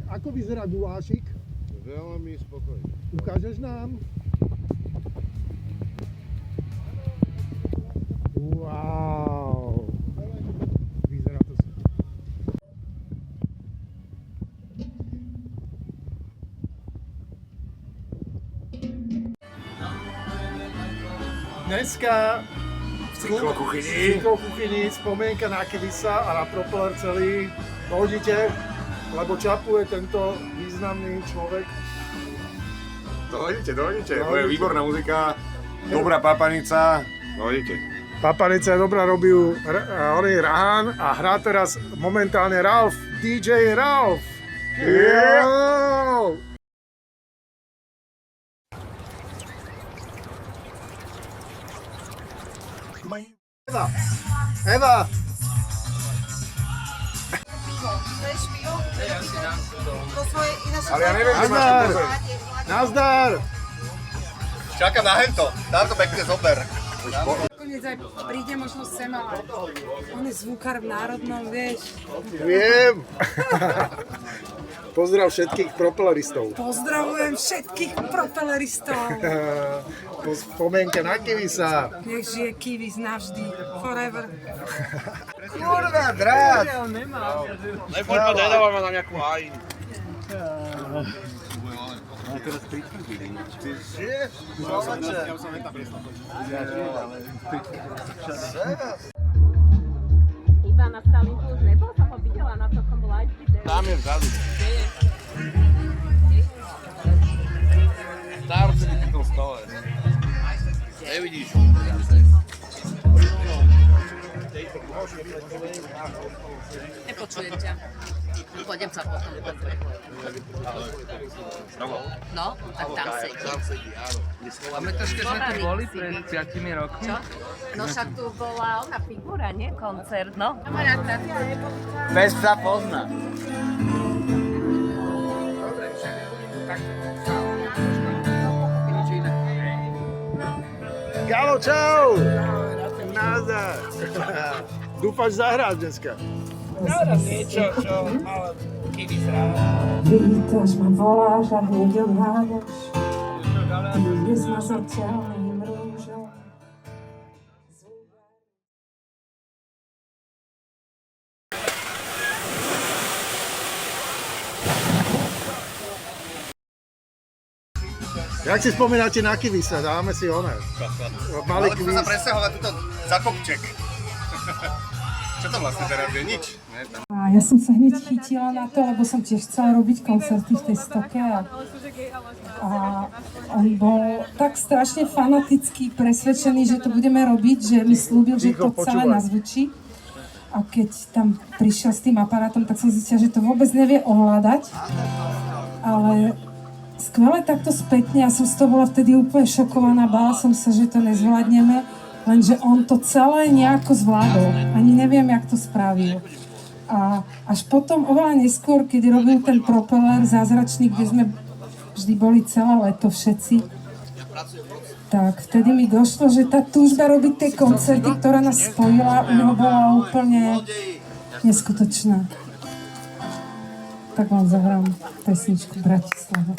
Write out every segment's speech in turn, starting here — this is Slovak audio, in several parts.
ako vyzerá gulášik? Veľmi spokojný. Ukážeš nám? Wow. Vyzerá to super. Dneska v cyklokuchyni spomienka na Kivisa a na Propeller celý. Dojdite, lebo Čapu je tento významný človek. Dojdite. To je výborná muzika, dobrá papanica. Dojdite. Papanica je dobrá, robí ju Rahan a hrá teraz momentálne Ralf, DJ Ralf. Yeah. Eva! Chceš pivo? To svoje iné sú... Ale ja neviem, že máš Nazdar! pozor. Nazdar! Čakám na hento, dám to pekne zober. Nakoniec aj príde možno sem, ale on je zvukár v Národnom, vieš. Viem! Pozdrav všetkých propelleristov. Pozdravujem všetkých propelleristov. Po spomienke na Kivisa. Nech žije Kivis navždy, forever. Kurva, drát! Nepoďme, nedávame na nejakú haj. Iba na Stalin Plus nebol, som ho videla na takom live videu. Tam je vzadu. Tam sedí pri tom stole. Nevidíš. Nepočujem ťa. Pôjdem sa potom pozrieť. No, a tam sedí. Pamätáš, keď sme tu boli pred 5 rokmi? Čo? No však tu bola ona figúra, nie? Koncert, no. Bez psa pozná. Galo, čau! Nazdar! Dúfaš zahrať dneska? Niečo, čo mal Kivis rád. Vítaš ma, voláš a hneď odháňaš. Dnes ma zaťahným rúžom. Jak si spomínate na Kivisa? Dáme si oné. Malý Ale musím sa kvíz. presahovať túto za kopček. Čo to vlastne teraz je? Nič. A ja som sa hneď chytila na to, lebo som tiež chcela robiť koncerty v tej stoke a on bol tak strašne fanaticky presvedčený, že to budeme robiť, že mi slúbil, že to celé nazvučí. A keď tam prišiel s tým aparátom, tak som zistila, že to vôbec nevie ovládať. Ale skvelé takto spätne, ja som z toho bola vtedy úplne šokovaná, bála som sa, že to nezvládneme, lenže on to celé nejako zvládol. Ani neviem, jak to spravil. A až potom, oveľa neskôr, keď robil ten Propeller zázračný, kde sme vždy boli celé leto všetci, tak vtedy mi došlo, že tá túžba robiť tie koncerty, ktorá nás spojila, u neho bola úplne neskutočná. Tak vám zahrám pesničku Bratislava.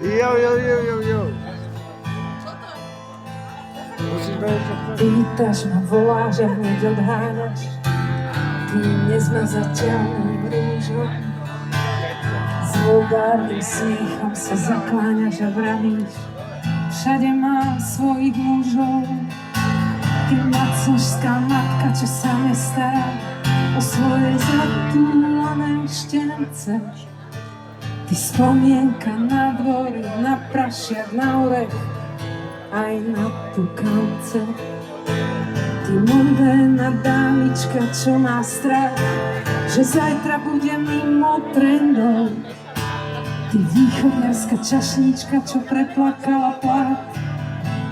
Jo. Vítaš ma, voláš a hneď odháňaš. Ty dnes ma zaťahným rúžom. vulgárnym smiechom sa zakláňaš a vravíš, všade mám svojich mužov. Ty macožská matka, čo sa nestará o svoje zatúlané štence. Ty spomienka na dvory, na prašiak, na orech, aj na tukance. Ty moderná dámička, čo má strach, že zajtra bude mimo trendov. Ty východňarská čašnička, čo preplakala plát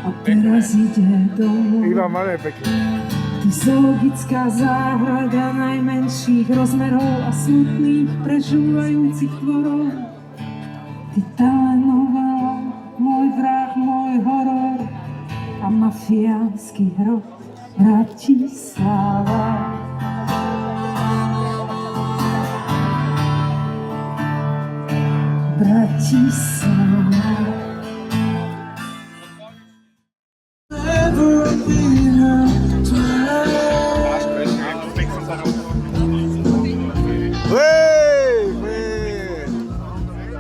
a teraz ide domov. Ich vám malé pekne. Ty zoologická záhrada najmenších rozmerov a smutných prežúvajúcich tvorov. Ty telenovela, môj vrah, môj horor a mafiánsky hrob Bratislava. Bratislava.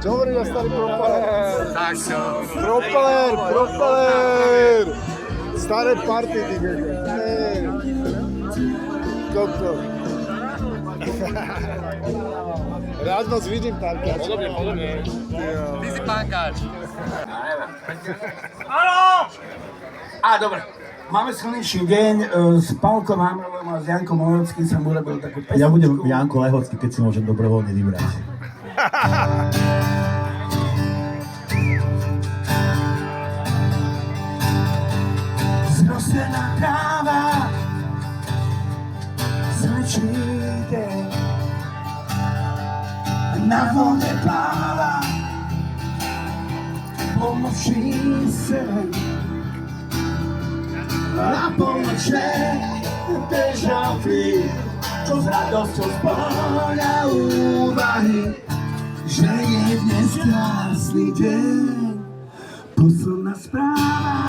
Čo hovorí na starý propeller? Tak čo? Propeller! Staré party, ty kokos. Koko. Rád vás vidím, pánkač. Podobne. Ty si pánkač. Dobre. Máme slnečný deň, s Pálkom Hamrovom a s Jankom Lehockým som urobil takú pesničku. Ja budem Janko Lehocký, keď si môžem dobrovoľne vybrať. Zrostená tráva, slnečný deň, na vode pláva, pomlčí sen. Na polnočné déjà vu, čo s radosťou spĺňa úvahy, že je dnes krásny deň. Posledná správa,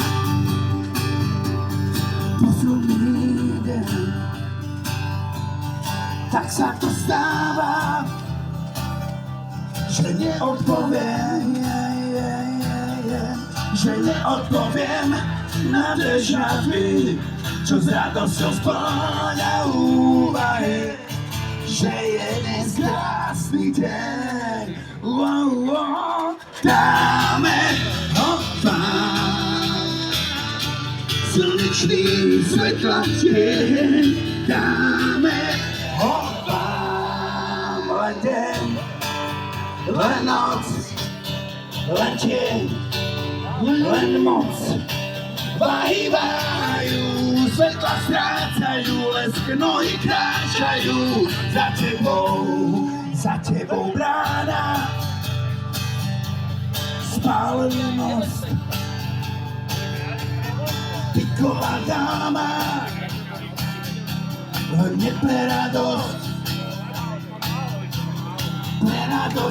posledný deň, tak sa to stáva, že neodpoviem, na déjà vu, čo s radosťou spĺňa úvahy, že je dnes krásny deň. Dáme ho vám, slnečný svetla tieň, dáme ho vám, len deň, len noc, len tieň, len moc. Vahývajú, svetla strácajú, lesk nohy kráčajú za tebou brána. Spálený most, piková dáma, hlavne pre radosť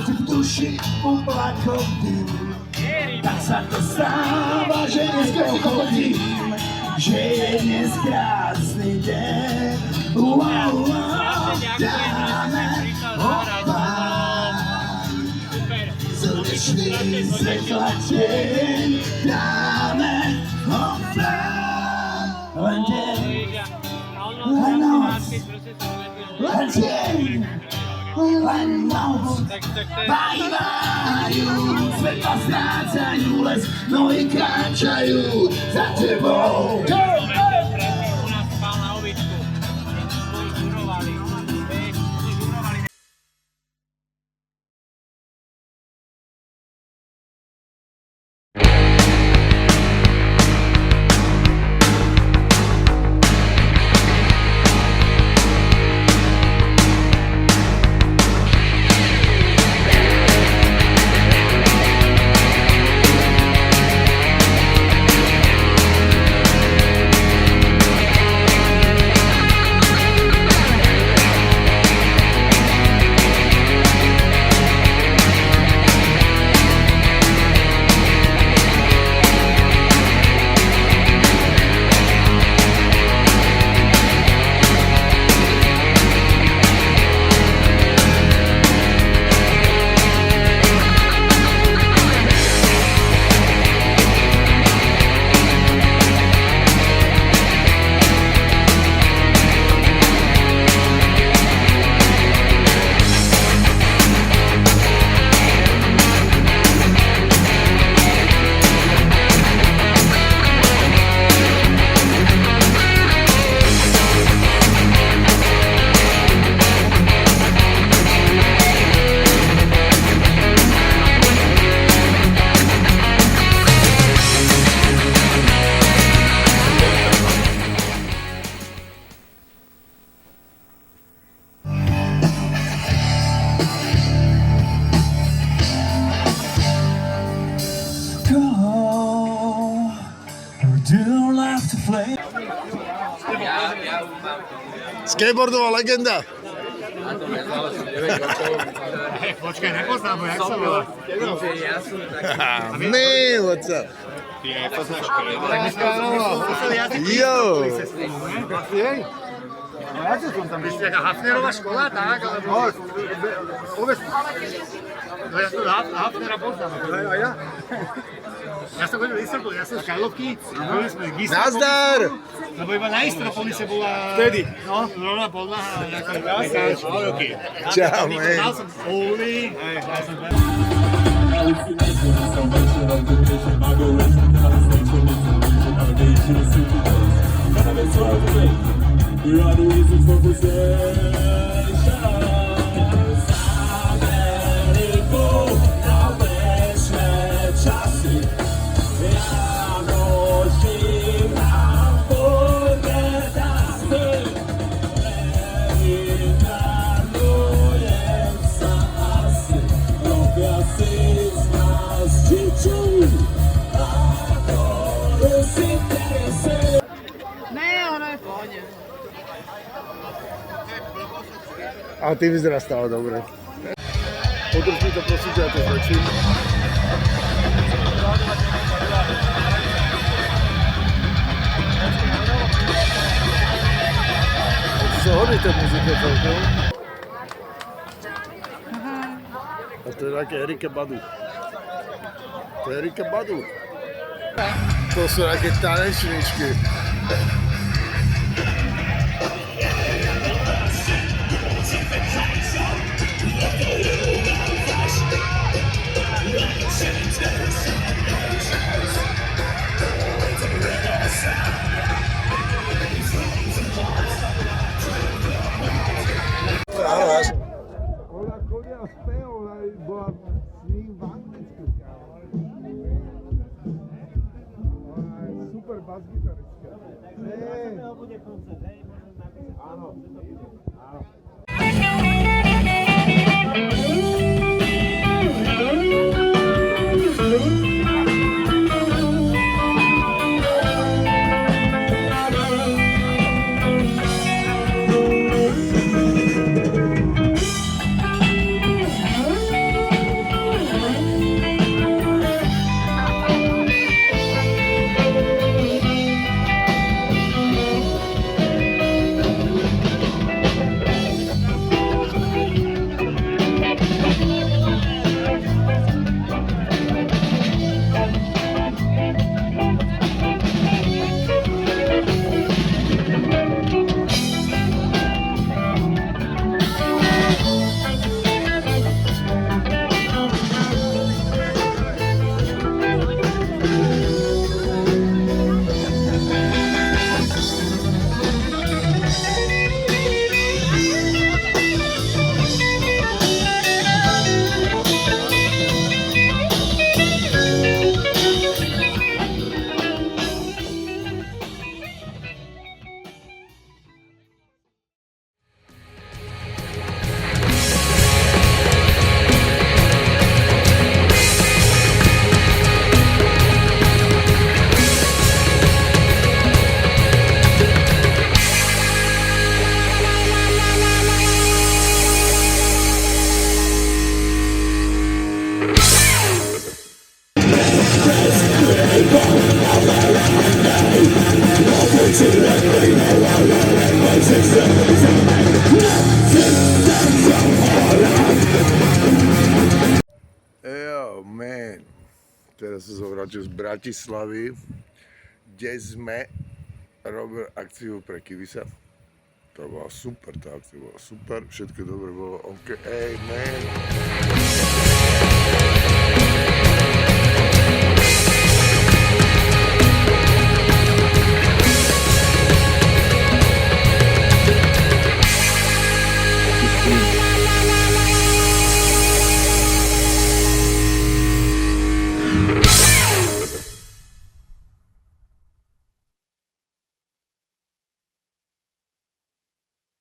v duši oblakov dym. Tak sa to stáva, že dnes pochodím, že je dnes krásny deň. Dáme ho vám, slnečný svetla tieň, dáme ho vám, len deň, len noc, len tieň, len noc. Vahývajú, svetla strácajú, les nohy kráčajú za tebou. Skateboardová legenda. Počkaj, nepoznám, bo jak sa volá? Ja som taký... Man, what's up? Tak my sme museli jazdiť Yo. Jej? Ešte taká Hafnerová škola, tak? Alebo... No ja som Hafnera poznám. A ja? Ja som chodil Istropolis, ja som z Karlovky, chodili sme k Istropolisu. Nazdar! Lebo iba na Istropolise bola... Vtedy? No, rovná polnaha a nejaká mekáč. Čau, man. Mal som Oli, ja som... We are the reasons for possession. Czasy, ja prosím nám povedať, nevydarujem sa asi, robia si z nás dzieciu, ako si interesuje. A ty vyzerá stále dobre. Podrž mi to prosím, ja to zväčším. Sa hodí tej muzike celkom. A to je také Erike Badu. To je Erike Badu. To sú také tanečničky. Ona chodila s pevom, bola s ním v Anglicku. Ona je super basgitaristka. Áno. Yo, man. Teraz sa zvrátil z Bratislavy, kde sme robili akciu pre Kivisa. To bola super, tá akcia bola super, všetko dobre bolo, OK, man.